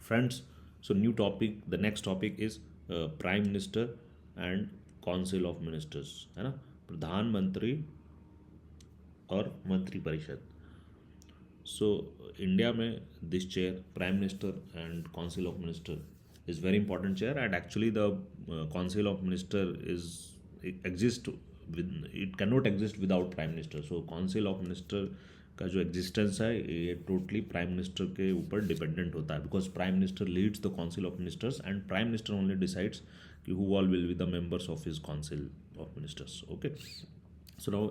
Friends, so new topic, the next topic is Prime Minister and Council of Ministers, है ना, प्रधानमंत्री और मंत्रिपरिषद. So India में this chair, Prime Minister and Council of Minister, is very important chair, and actually the Council of Minister is it exist with, it cannot exist without Prime Minister. So Council of Minister का जो existence है ये totally prime minister के ऊपर dependent होता है, because prime minister leads the council of ministers and prime minister only decides कि who all will be the members of his council of ministers. Okay, so now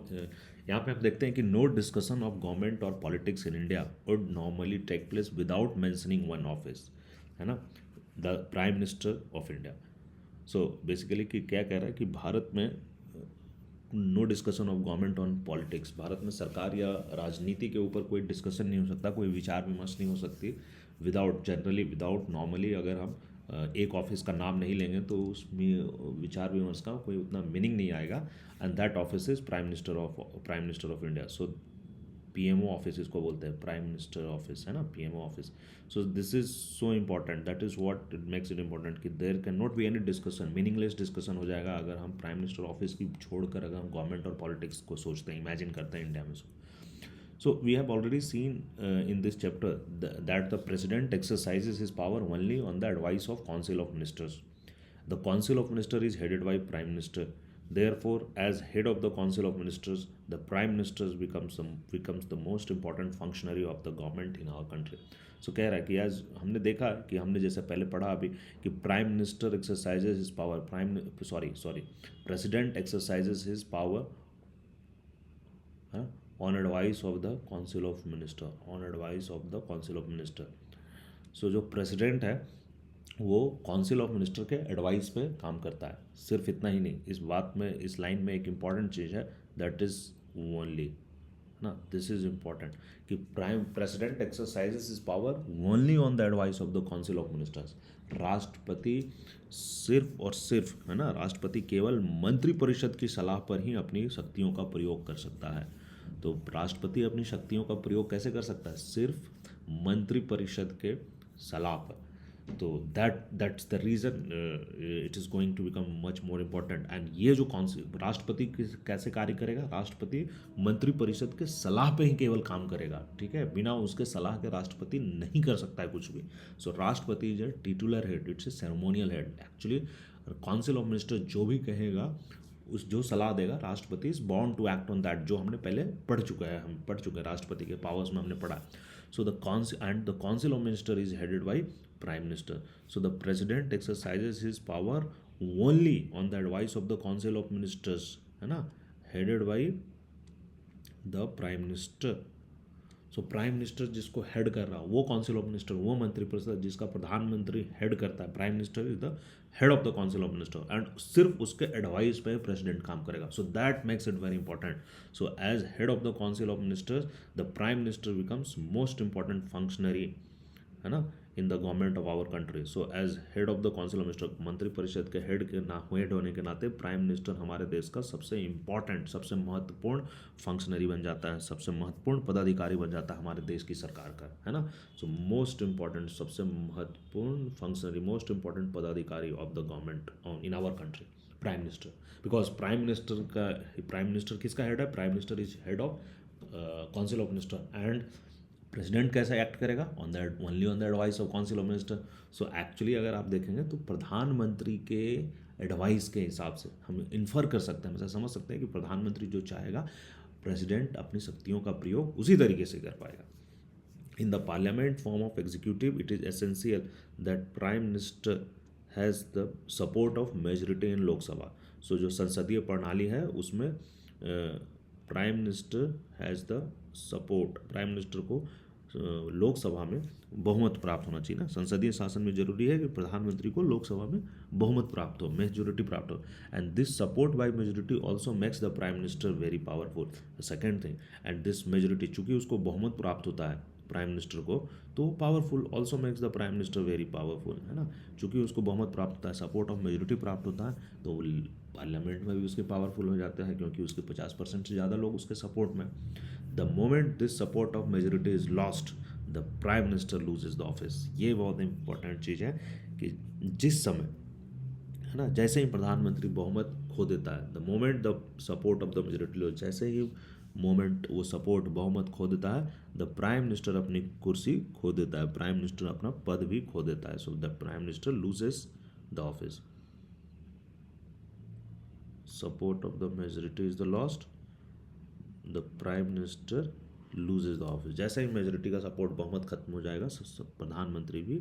यहाँ पे हम देखते हैं कि नो डिस्कशन ऑफ गवर्नमेंट और politics in India would normally take place without mentioning one office, है ना, the prime minister of India. So basically कि क्या कह रहा है कि भारत में no discussion of government on politics, Bharat में सरकार या राजनीति के ऊपर कोई डिस्कशन नहीं हो सकता, कोई विचार विमर्श नहीं हो सकती विदाउट जनरली विदाउट नॉर्मली अगर हम एक ऑफिस का नाम नहीं लेंगे तो उसमें विचार विमर्श का कोई उतना मीनिंग नहीं आएगा. And that office is prime minister of India. So PMO office इसको बोलते हैं, प्राइम मिनिस्टर ऑफिस, है ना, PMO office. So this is so important, that is what it makes it important कि there can not be any discussion, meaningless discussion हो जाएगा अगर हम प्राइम मिनिस्टर ऑफिस की छोड़कर अगर हम गवर्नमेंट और पॉलिटिक्स को सोचते हैं, इमेजिन करते हैं इंडिया में. So we have already seen in this chapter that the president exercises his power only on the advice of council of ministers. The council of minister is headed by prime minister. Therefore, as head of the council of ministers, the prime minister becomes the most important functionary of the government in our country. So कह रहा है कि as हमने देखा कि हमने जैसे पहले पढ़ा अभी कि prime minister exercises his power, president exercises his power, हाँ, on advice of the council of minister, on advice of the council of minister. So जो प्रेसिडेंट है वो काउंसिल ऑफ मिनिस्टर के एडवाइस पे काम करता है. सिर्फ इतना ही नहीं, इस बात में इस लाइन में एक इम्पॉर्टेंट चीज़ है, दैट इज ओनली, ना, दिस इज इम्पॉर्टेंट कि prime president exercises is power only on the advice of the council of ministers. राष्ट्रपति सिर्फ और सिर्फ, है ना, राष्ट्रपति केवल मंत्रिपरिषद की सलाह पर ही अपनी शक्तियों का प्रयोग कर सकता है. तो राष्ट्रपति अपनी शक्तियों का प्रयोग कैसे कर सकता है? सिर्फ मंत्रिपरिषद के सलाह पर. तो that's the reason it is going to become much more important. And ये जो राष्ट्रपति कैसे कार्य करेगा? राष्ट्रपति मंत्रिपरिषद के सलाह पे ही केवल काम करेगा, ठीक है, बिना उसके सलाह के राष्ट्रपति नहीं कर सकता है कुछ भी. सो राष्ट्रपति is a titular head, it's a ceremonial head. Actually council of minister जो भी कहेगा, उस जो सलाह देगा, राष्ट्रपति is bound to act on that, जो हमने पहले पढ़ चुका है, हम पढ़ चुके हैं राष्ट्रपति के पावर्स में हमने पढ़ा. So the council of minister is headed by prime minister. So the president exercises his power only on the advice of the council of ministers, है ना, headed by the prime minister. So prime minister जिसको head कर रहा, वो council of minister, वो मंत्रिपरिषद जिसका प्रधानमंत्री हेड करता है, prime minister is the head of the council of minister, and सिर्फ उसके एडवाइस पे प्रेसिडेंट काम करेगा. So that makes it very important. So as head of the council of ministers, the prime minister becomes most important functionary, है ना, in the government of our country. So as head of the council of minister, मंत्रिपरिषद के head होने के नाते prime minister हमारे देश का सबसे इंपॉर्टेंट, सबसे महत्वपूर्ण फंक्शनरी बन जाता है, सबसे महत्वपूर्ण पदाधिकारी बन जाता है हमारे देश की सरकार का, है ना. सो मोस्ट इंपॉर्टेंट, सबसे महत्वपूर्ण फंक्शनरी, मोस्ट इंपॉर्टेंट पदाधिकारी of the government in our country, prime minister. Because prime minister किसका हेड है? Prime minister is head of council of minister. And president कैसा एक्ट करेगा? Only on the advice of council of minister. So actually अगर आप देखेंगे तो प्रधानमंत्री के एडवाइस के हिसाब से हम इन्फर कर सकते हैं, मतलब समझ सकते हैं कि प्रधानमंत्री जो चाहेगा, प्रेसिडेंट अपनी शक्तियों का प्रयोग उसी तरीके से कर पाएगा. In the parliament form of executive, it is essential that prime minister has the support of majority in Lok Sabha. सो जो संसदीय प्रणाली है उसमें prime minister has the support, prime minister को लोकसभा में बहुमत प्राप्त होना चाहिए ना. संसदीय शासन में जरूरी है कि प्रधानमंत्री को लोकसभा में बहुमत प्राप्त हो, मेजोरिटी प्राप्त हो. And this support by majority also makes the prime minister very powerful. Second thing, and this majority, चूंकि उसको बहुमत प्राप्त होता है प्राइम मिनिस्टर को, तो powerful also makes the prime minister very powerful, है ना. चूंकि उसको बहुमत प्राप्त होता है, सपोर्ट ऑफ मेजोरिटी प्राप्त होता है, तो पार्लियामेंट में भी उसके पावरफुल हो जाते हैं, क्योंकि उसके 50% से ज़्यादा लोग उसके सपोर्ट में. The moment this support of majority is lost, the prime minister loses the office. ये बहुत इंपॉर्टेंट चीज़ है कि जिस समय, है ना, जैसे ही प्रधानमंत्री बहुमत खो देता है, the moment the support of the majority lo, जैसे ही मोमेंट वो सपोर्ट बहुमत खो देता है, द प्राइम मिनिस्टर अपनी कुर्सी खो देता है, प्राइम मिनिस्टर अपना पद भी खो देता है। So the prime minister loses the office. Support of the majority is the lost, the prime minister loses the office. जैसे ही मेजोरिटी का सपोर्ट बहुमत खत्म हो जाएगा, प्रधानमंत्री की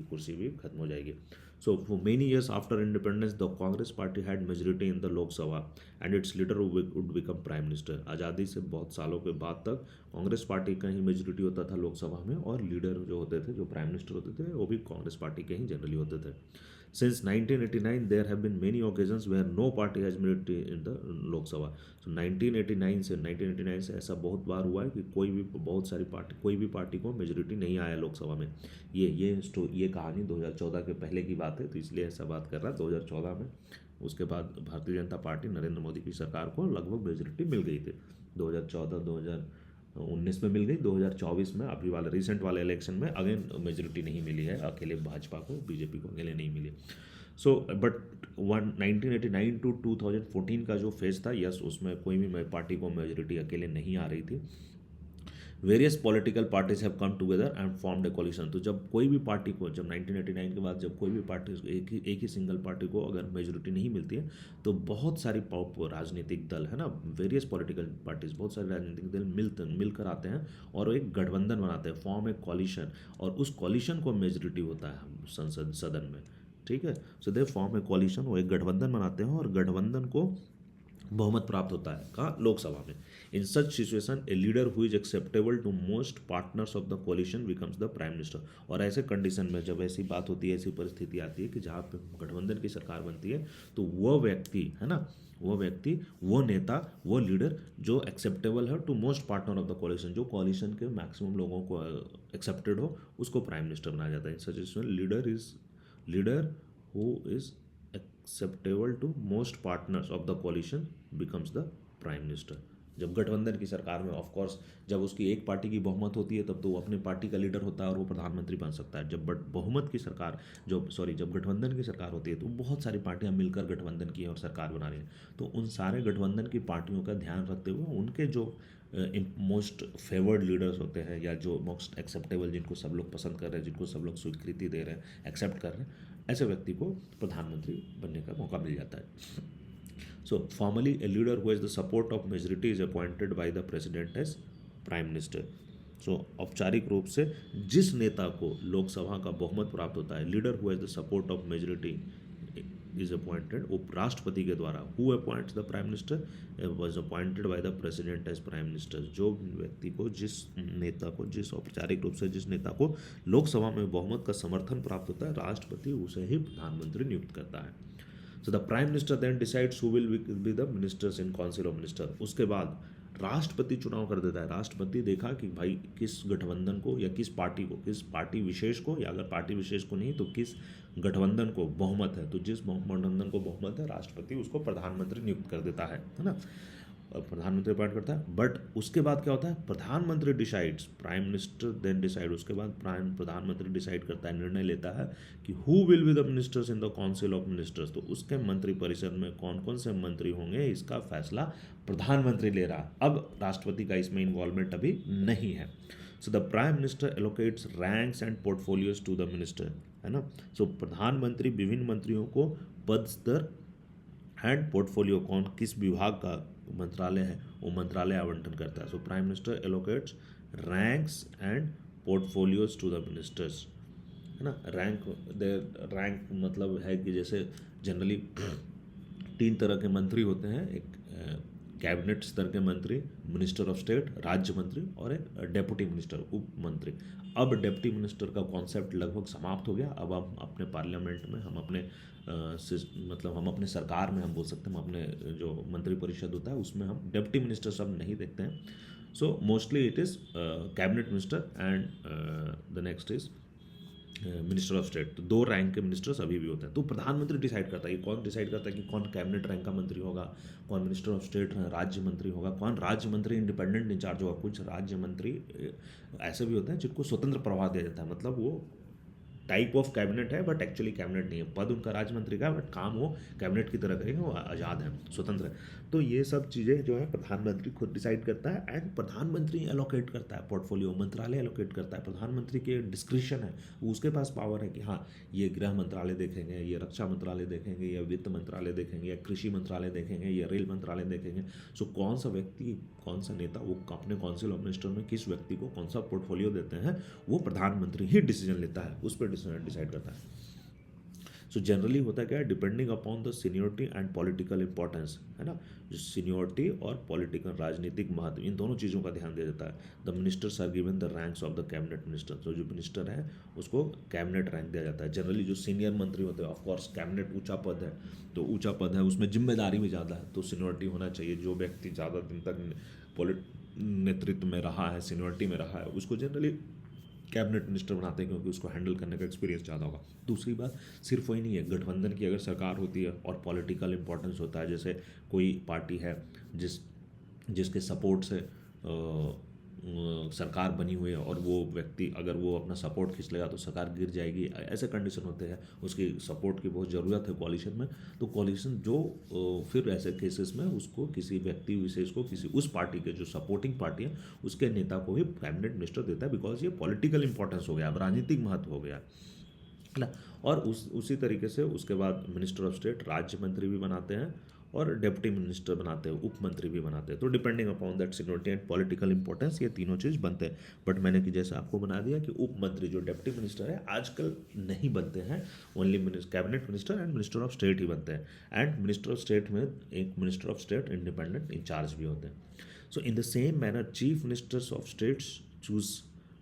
कुर्सी भी खत्म हो जाएगी। So for many years after independence the Congress party had majority in the Lok Sabha and it's leader would become prime minister. आज़ादी से बहुत सालों के बाद तक कांग्रेस पार्टी का ही मेजोरिटी होता था लोकसभा में, और लीडर जो होते थे, जो प्राइम मिनिस्टर होते थे, वो भी कांग्रेस पार्टी के ही जनरली होते थे। Since 1989, there have been many occasions where no party has majority in the Lok Sabha. So 1989 से ऐसा बहुत बार हुआ है कि कोई भी पार्टी को मेजोरिटी नहीं आया लोकसभा में। ये कहानी 2014 के पहले की बात है, तो इसलिए ऐसा बात कर रहा है। 2014 में उसके बाद भारतीय जनता पार्टी, नरेंद्र मोदी की सरकार को लगभग मेजोरिटी मिल गई थी। 2014, 2019 में मिल गई, 2024 में अभी वाले रिसेंट वाले इलेक्शन में अगेन मेजोरिटी नहीं मिली है अकेले भाजपा को, बीजेपी को अकेले नहीं मिली। सो बट 1989 टू 2014 का जो फेज था, यस, उसमें कोई भी पार्टी को मेजोरिटी अकेले नहीं आ रही थी। Various political parties have come together and formed a coalition. तो जब कोई भी पार्टी को, जब 1989 के बाद जब कोई भी पार्टी, एक ही सिंगल पार्टी को अगर मेजोरिटी नहीं मिलती है, तो बहुत सारी राजनीतिक दल, है ना, वेरियस पॉलिटिकल पार्टीज, बहुत सारे राजनीतिक दल मिलकर आते हैं और एक गठबंधन बनाते हैं, फॉर्म ए कॉलिशन, और उस कॉलिशन को मेजोरिटी होता है सदन में, ठीक है। सो दे फॉर्म ए कॉलिशन, वो एक गठबंधन बनाते हैं और गठबंधन को बहुमत प्राप्त होता है कहाँ, लोकसभा में। In such situation a leader who is acceptable to most partners of the coalition becomes the prime minister. और ऐसे कंडीशन में जब ऐसी बात होती है, ऐसी परिस्थिति आती है कि जहाँ पे गठबंधन की सरकार बनती है, तो वह व्यक्ति, है ना, वो नेता, वो लीडर जो एक्सेप्टेबल है to most partner of the coalition, जो कोलिशन के मैक्सिमम लोगों को एक्सेप्टेड हो, उसको प्राइम मिनिस्टर बनाया जाता है। In such situation leader who is acceptable to most partners of the coalition becomes the prime minister। जब गठबंधन की सरकार में, ऑफ कोर्स, जब उसकी एक पार्टी की बहुमत होती है, तब तो वो अपनी पार्टी का लीडर होता है और वो प्रधानमंत्री बन सकता है। जब बहुमत की सरकार, जब गठबंधन की सरकार होती है, तो बहुत सारी पार्टियां मिलकर गठबंधन की और सरकार बना रही हैं। तो उन सारे गठबंधन की पार्टियों का ध्यान रखते हुए उनके जो मोस्ट फेवर्ड लीडर्स होते हैं, या जो मोस्ट एक्सेप्टेबल, जिनको सब लोग पसंद कर रहे हैं, जिनको सब लोग स्वीकृति दे रहे हैं, एक्सेप्ट कर रहे हैं, ऐसे व्यक्ति को प्रधानमंत्री बनने का मौका मिल जाता है। So formally a leader who has the support of majority is appointed by the president as prime minister. So औपचारिक रूप से जिस नेता को लोकसभा का बहुमत प्राप्त होता है, leader who has the support of majority is appointed, वो राष्ट्रपति के द्वारा, who appoints the prime minister was appointed by the president as prime minister. जो व्यक्ति को, जिस नेता को, जिस औपचारिक रूप से जिस नेता को लोकसभा में बहुमत का समर्थन प्राप्त होता है, राष्ट्रपति उसे ही प्रधानमंत्री नियुक्त करता है। So the prime minister then decides who will be the ministers in council of minister. उसके बाद राष्ट्रपति चुनाव कर देता है। राष्ट्रपति देखा कि भाई किस गठबंधन को, या किस पार्टी विशेष को, या अगर पार्टी विशेष को नहीं तो किस गठबंधन को बहुमत है, तो जिस गठबंधन को बहुमत है, राष्ट्रपति उसको प्रधानमंत्री नियुक्त कर देता है ना, प्रधानमंत्री अपॉइंट करता है। बट उसके बाद क्या होता है, प्रधानमंत्री decides, prime minister then decide, उसके बाद प्रधानमंत्री डिसाइड करता है, निर्णय लेता है कि who will be the ministers in the council of ministers. तो उसके मंत्री परिषद में कौन कौन से मंत्री होंगे, इसका फैसला प्रधानमंत्री ले रहा है। अब राष्ट्रपति का इसमें इन्वॉल्वमेंट अभी नहीं है। So the prime minister allocates ranks and portfolios to the minister, है ना। सो प्रधानमंत्री विभिन्न मंत्रियों को पद स्तर एंड पोर्टफोलियो, कौन किस विभाग का मंत्रालय है, वो मंत्रालय आवंटन करता है। So prime minister allocates ranks and portfolios to the ministers, है ना। रैंक मतलब है कि जैसे जनरली 3 तरह के मंत्री होते हैं, एक कैबिनेट स्तर के मंत्री, मिनिस्टर ऑफ स्टेट, राज्य मंत्री, और एक डेप्यूटी मिनिस्टर, उप मंत्री। अब डेप्यूटी मिनिस्टर का कॉन्सेप्ट लगभग समाप्त हो गया। अब हम अपने पार्लियामेंट में, हम अपने सरकार में, हम बोल सकते हैं, हम अपने जो मंत्रिपरिषद होता है उसमें हम डेप्यूटी मिनिस्टर सब नहीं देखते हैं। So mostly it is cabinet minister and the next is minister of state, तो 2 रैंक के मिनिस्टर्स अभी भी होते हैं। तो प्रधानमंत्री डिसाइड करता है कि कौन डिसाइड करता है कि कौन कैबिनेट रैंक का मंत्री होगा, कौन मिनिस्टर ऑफ स्टेट राज्य मंत्री होगा, कौन राज्य मंत्री इंडिपेंडेंट इंचार्ज होगा। कुछ राज्य मंत्री ऐसे भी होते हैं जिनको स्वतंत्र प्रभार दिया जाता है, मतलब वो टाइप ऑफ कैबिनेट है बट एक्चुअली कैबिनेट नहीं है, पद उनका राज्य मंत्री का बट काम वो कैबिनेट की तरह करेंगे, वो आज़ाद है, स्वतंत्र है। तो ये सब चीज़ें जो है प्रधानमंत्री खुद डिसाइड करता है, एंड प्रधानमंत्री एलोकेट करता है पोर्टफोलियो, मंत्रालय एलोकेट करता है, प्रधानमंत्री के डिस्क्रिप्शन है, उसके पास पावर है कि हाँ ये गृह मंत्रालय देखेंगे, ये रक्षा मंत्रालय देखेंगे, या वित्त मंत्रालय देखेंगे, या कृषि मंत्रालय देखेंगे, या रेल मंत्रालय देखेंगे। सो कौन सा व्यक्ति, कौन सा नेता वो अपने काउंसिल ऑफ मिनिस्टर में किस व्यक्ति को कौन सा पोर्टफोलियो देते हैं, वो प्रधानमंत्री ही डिसीजन लेता है, उस पर डिसाइड करता है। सो जनरली होता क्या है, depending upon the seniority and political importance, है ना, जो सीनियोरिटी और पॉलिटिकल राजनीतिक महत्व, इन दोनों चीज़ों का ध्यान दिया जाता है। The ministers are given the ranks of the cabinet minister, तो जो मिनिस्टर है उसको कैबिनेट रैंक दिया जाता है। जनरली जो सीनियर मंत्री होते हैं, ऑफकोर्स कैबिनेट ऊंचा पद है, तो ऊंचा पद है उसमें जिम्मेदारी भी ज़्यादा है, तो सीनियोरिटी होना चाहिए। जो व्यक्ति ज़्यादा दिन तक नेतृत्व में रहा है, सीनियोरिटी में रहा है, उसको जनरली कैबिनेट मिनिस्टर बनाते हैं, क्योंकि उसको हैंडल करने का एक्सपीरियंस ज़्यादा होगा। दूसरी बात, सिर्फ वही नहीं है, गठबंधन की अगर सरकार होती है और पॉलिटिकल इंपॉर्टेंस होता है, जैसे कोई पार्टी है जिसके सपोर्ट से सरकार बनी हुई है, और वो व्यक्ति अगर वो अपना सपोर्ट खींच लेगा तो सरकार गिर जाएगी, ऐसे कंडीशन होते हैं, उसकी सपोर्ट की बहुत ज़रूरत है कॉलिशन में। तो कॉलिशन जो फिर ऐसे केसेस में उसको किसी व्यक्ति विशेष को, किसी उस पार्टी के जो सपोर्टिंग पार्टी है उसके नेता को ही कैबिनेट मिनिस्टर देता है, बिकॉज ये पॉलिटिकल इंपॉर्टेंस हो गया, अब राजनीतिक महत्व हो गया है ना। और उसी तरीके से उसके बाद मिनिस्टर ऑफ स्टेट राज्य मंत्री भी बनाते हैं, और डिप्टी मिनिस्टर बनाते हैं, उप मंत्री भी बनाते हैं। तो depending upon that seniority and political importance, ये तीनों चीज़ बनते हैं। बट मैंने कि जैसे आपको बना दिया कि उप मंत्री जो डिप्टी मिनिस्टर है आजकल नहीं बनते हैं, only cabinet minister and minister of state ही बनते हैं। एंड मिनिस्टर ऑफ स्टेट में एक minister of state independent in charge भी होते हैं। So in the same manner chief ministers of states choose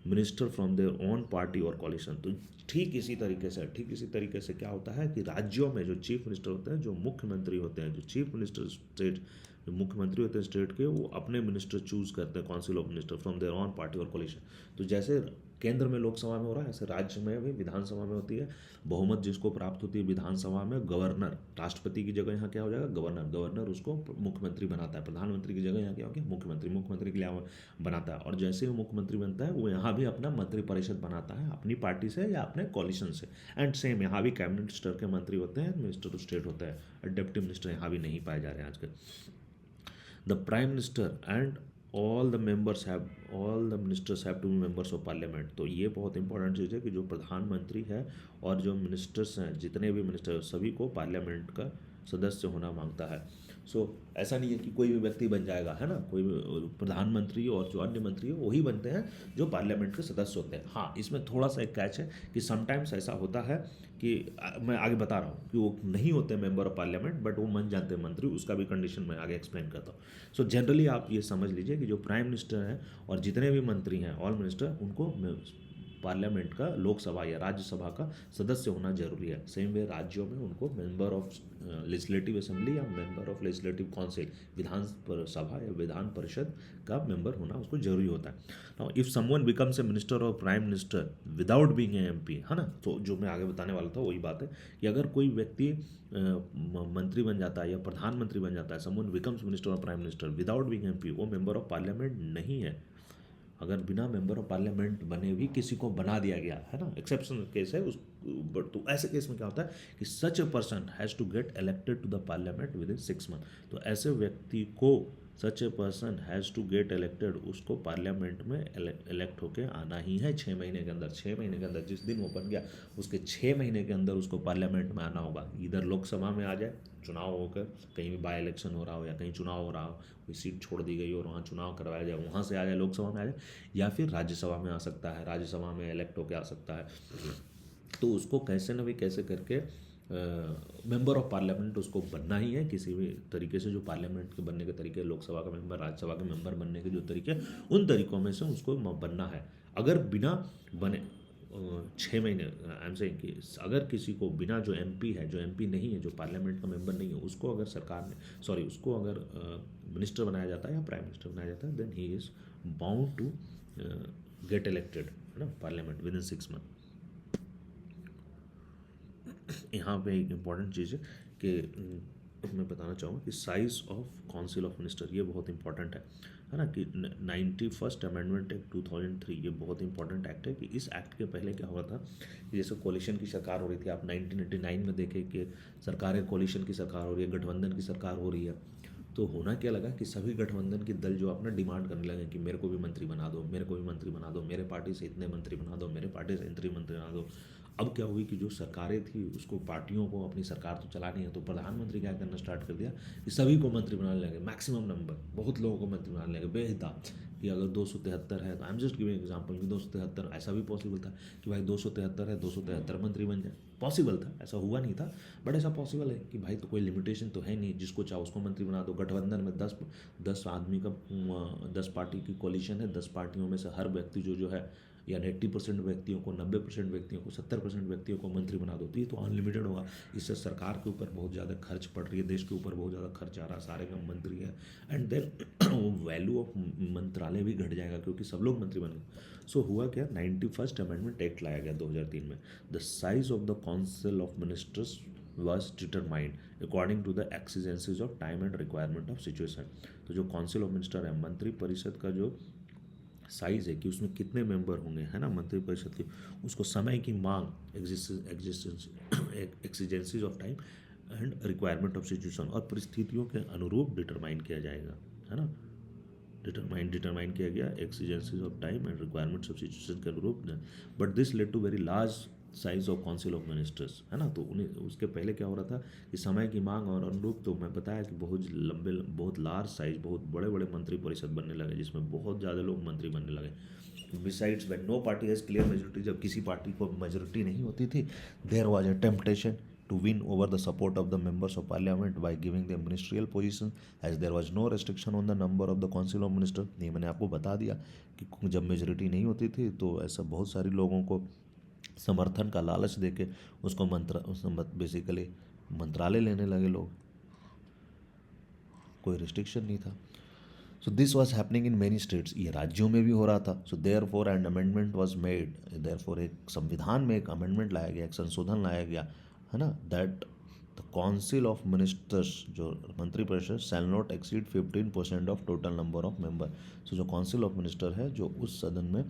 minister from their own party और coalition. तो ठीक इसी तरीके से क्या होता है कि राज्यों में जो चीफ मिनिस्टर होते हैं, जो मुख्यमंत्री होते हैं, जो चीफ मिनिस्टर स्टेट, जो मुख्यमंत्री होते हैं स्टेट के, वो अपने मिनिस्टर चूज करते हैं, council of minister from their own party और कोलिशन। तो जैसे केंद्र में लोकसभा में हो रहा है, ऐसे राज्य में भी विधानसभा में होती है। बहुमत जिसको प्राप्त होती है विधानसभा में, गवर्नर, राष्ट्रपति की जगह यहाँ क्या हो जाएगा, गवर्नर उसको मुख्यमंत्री बनाता है। प्रधानमंत्री की जगह यहाँ क्या हो गया, मुख्यमंत्री के लिए बनाता है। और जैसे ही मुख्यमंत्री बनता है वो यहाँ भी अपना मंत्रिपरिषद बनाता है, अपनी पार्टी से या अपने कॉलिशन से। एंड सेम यहाँ भी कैबिनेट मिनिस्टर के मंत्री होते हैं, मिनिस्टर ऑफ स्टेट होता है, डिप्टी मिनिस्टर यहाँ भी नहीं पाए जा रहे हैं आजकल। The prime minister and all the ministers have to be members of parliament। तो ये बहुत इंपॉर्टेंट चीज़ है कि जो प्रधानमंत्री है और जो मिनिस्टर्स हैं, जितने भी मिनिस्टर, सभी को पार्लियामेंट का सदस्य होना मांगता है। सो ऐसा नहीं है कि कोई भी व्यक्ति बन जाएगा, है ना, कोई भी प्रधानमंत्री और जो अन्य मंत्री है वही बनते हैं जो पार्लियामेंट के सदस्य होते हैं। हाँ, इसमें थोड़ा सा एक कैच है कि समटाइम्स ऐसा होता है कि मैं आगे बता रहा हूँ कि वो नहीं होते मेंबर ऑफ पार्लियामेंट बट वो बन जाते हैं मंत्री, उसका भी कंडीशन मैं आगे एक्सप्लेन करता हूँ। सो जनरली आप ये समझ लीजिए कि जो प्राइम मिनिस्टर है और जितने भी मंत्री हैं, ऑल मिनिस्टर, उनको पार्लियामेंट का, लोकसभा या राज्यसभा का सदस्य होना जरूरी है। सेम वे राज्यों में उनको मेंबर ऑफ लेजिस्लेटिव असेंबली या member of legislative council, Vidhan Sabha या विधान परिषद का मेंबर होना उसको जरूरी होता है। Now if someone becomes a minister और prime minister without being a MP, है ना, तो जो मैं आगे बताने वाला था वही बात है कि अगर कोई व्यक्ति मंत्री बन जाता है या प्रधानमंत्री बन जाता है, समवन बिकम्स मिनिस्टर और prime minister without being MP, वो मेंबर ऑफ पार्लियामेंट नहीं है। अगर बिना मेंबर ऑफ पार्लियामेंट बने भी किसी को बना दिया गया, है ना, एक्सेप्शनल केस है उस, बट तो ऐसे केस में क्या होता है कि such a person has to get elected to the parliament within 6 month. तो ऐसे व्यक्ति को, such a person has to get elected, उसको पार्लियामेंट में इलेक्ट होके आना ही है 6 महीने के अंदर। 6 महीने के अंदर, जिस दिन वो बन गया उसके 6 महीने के अंदर उसको पार्लियामेंट में आना होगा। इधर लोकसभा में आ जाए, चुनाव होकर, कहीं भी बाई इलेक्शन हो रहा हो या कहीं चुनाव हो रहा हो, कोई सीट छोड़ दी गई और वहाँ चुनाव करवाया जाए, वहाँ से आ जाए, लोकसभा में आ जाए, या फिर राज्यसभा में आ सकता है, राज्यसभा में इलेक्ट होकर आ सकता है। तो उसको कैसे न भी कैसे करके मेंबर ऑफ पार्लियामेंट उसको बनना ही है किसी भी तरीके से। जो पार्लियामेंट के बनने के तरीके, लोकसभा का मेंबर, राज्यसभा के मेंबर बनने के जो तरीके, उन तरीकों में से उसको बनना है। अगर बिना बने 6 महीने, आई एम सेइंग कि अगर किसी को बिना, जो एमपी है, जो एमपी नहीं है, जो पार्लियामेंट का मेंबर नहीं है, उसको अगर सरकार ने, उसको अगर मिनिस्टर बनाया जाता है या प्राइम मिनिस्टर बनाया जाता है, then he is bound to get elected, है ना, पार्लियामेंट विद इन 6 मंथ। यहाँ पे एक इम्पॉर्टेंट चीज़ है कि मैं बताना चाहूँगा कि size of council of minister ये बहुत इंपॉर्टेंट है ना, कि 91st अमेंडमेंट एक्ट 2003 ये बहुत इंपॉर्टेंट एक्ट है। कि इस एक्ट के पहले क्या हुआ था कि जैसे कोलिशन की सरकार हो रही थी, आप 1989 में देखें कि सरकारें कोलिशन की सरकार हो रही है, गठबंधन की सरकार हो रही है, तो होना क्या लगा कि सभी गठबंधन के दल जो अपना डिमांड करने लगे कि मेरे को भी मंत्री बना दो, मेरे को भी मंत्री बना दो, मेरे पार्टी से इतने मंत्री बना दो, मेरे पार्टी से इतने मंत्री बना दो। अब क्या हुई कि जो सरकारें थी उसको, पार्टियों को अपनी सरकार तो चलानी है, तो प्रधानमंत्री क्या करना स्टार्ट कर दिया कि सभी को मंत्री बनाने लगे, मैक्सिमम नंबर, बहुत लोगों को मंत्री बनाने लगे बेहिसाब। कि अगर 273 है तो I am just giving example कि 273 ऐसा भी पॉसिबल था कि भाई 273 है, 273 मंत्री बन जाए, पॉसिबल था, ऐसा हुआ नहीं था बट ऐसा पॉसिबल है कि भाई तो कोई लिमिटेशन तो है नहीं, जिसको चाहो उसको मंत्री बना दो। गठबंधन में 10 आदमी का 10 पार्टी की कोलिशन है, 10 पार्टियों में से हर व्यक्ति जो है, यानी 80% व्यक्तियों को, 90% व्यक्तियों को, 70% व्यक्तियों को मंत्री बना दो, तो ये तो अनलिमिटेड होगा। इससे सरकार के ऊपर बहुत ज़्यादा खर्च पड़ रही है, देश के ऊपर बहुत ज़्यादा खर्च आ रहा है, सारे का मंत्री है, एंड देन वैल्यू ऑफ मंत्रालय भी घट जाएगा क्योंकि सब लोग मंत्री बन गए। सो हुआ क्या, 91st अमेंडमेंट एक्ट लाया गया 2003 में। The size of the council of ministers was determined according to the exigencies of time and requirement of situation। तो जो काउंसिल ऑफ मिनिस्टर है, मंत्री परिषद का जो साइज़ है कि उसमें कितने मेंबर होंगे, है ना, मंत्री परिषद की, उसको समय की मांग, exigencies of time and requirement of situation, और परिस्थितियों के अनुरूप डिटरमाइन किया जाएगा, है ना, डिटरमाइन किया गया exigencies of time and requirements of situation के अनुरूप। But this led to very large size of council of ministers, है ना। तो उन्हें उसके पहले क्या हो रहा था कि समय की मांग और अनुरूप, तो मैं बताया कि बहुत लंबे, बहुत लार्ज साइज, बहुत बड़े बड़े मंत्री परिषद बनने लगे जिसमें बहुत ज़्यादा लोग मंत्री बनने लगे। Besides when no party has clear majority, जब किसी पार्टी को मेजोरिटी नहीं होती थी, there was a temptation to win over the support of the members of parliament by giving them ministerial position, as there was no restriction on the number of the council of minister। ये मैंने आपको बता दिया कि जब majority नहीं होती थी तो ऐसा बहुत सारे लोगों को समर्थन का लालच देके उसको बेसिकली मंत्रालय लेने लगे लोग, कोई रिस्ट्रिक्शन नहीं था। So this was happening in many states, ये राज्यों में भी हो रहा था। So therefore an amendment was made, therefore एक संविधान में एक अमेंडमेंट लाया गया, एक संशोधन लाया गया, है ना, that the council of ministers, जो मंत्री परिषद, shall not exceed 15% of total number of member. So जो काउंसिल ऑफ मिनिस्टर है, जो उस सदन में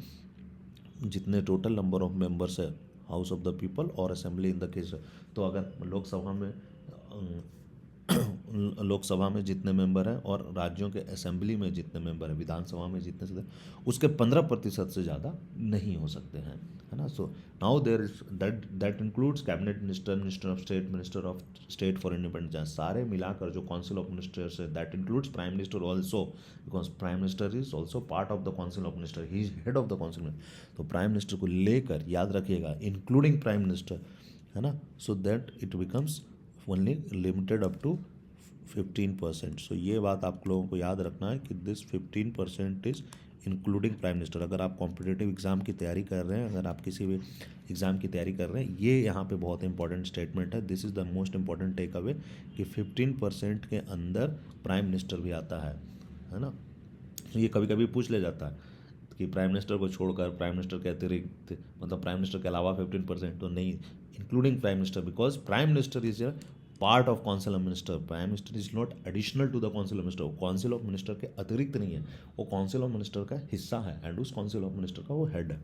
जितने टोटल नंबर ऑफ मेंबर्स है, हाउस ऑफ द पीपल और असेंबली इन द केस, तो अगर लोकसभा में जितने मेंबर हैं और राज्यों के असेंबली में जितने मेंबर हैं, विधानसभा में जितने सदस्य, उसके 15% से ज़्यादा नहीं हो सकते हैं, है ना। So now there is that includes cabinet minister, minister of state for independence, सारे मिलाकर जो काउंसिल ऑफ मिनिस्टर्स है, that includes prime minister also, because prime minister is also part of the council of minister, he is head of the council. तो prime minister को लेकर, याद रखिएगा, including prime minister, है ना, so that it becomes only limited up to 15%। सो ये बात आप लोगों को याद रखना है कि this 15% is including prime minister. अगर आप कॉम्पिटिटिव एग्ज़ाम की तैयारी कर रहे हैं, अगर आप किसी भी एग्ज़ाम की तैयारी कर रहे हैं, ये यहाँ पे बहुत इंपॉर्टेंट स्टेटमेंट है, this is the most important takeaway, कि 15% के अंदर प्राइम मिनिस्टर भी आता है ना। तो ये कभी कभी पूछ ले जाता है कि प्राइम मिनिस्टर को छोड़कर, प्राइम मिनिस्टर के अतिरिक्त, मतलब प्राइम मिनिस्टर के अलावा 15%, तो नहीं, including prime minister, because prime minister is a part of council of minister. Prime minister is not additional to the council of minister, वो काउंसिल ऑफ मिनिस्टर के अतिरिक्त नहीं है, वो काउंसिल ऑफ मिनिस्टर का हिस्सा है, एंड उस काउंसिल ऑफ मिनिस्टर का वो हेड है।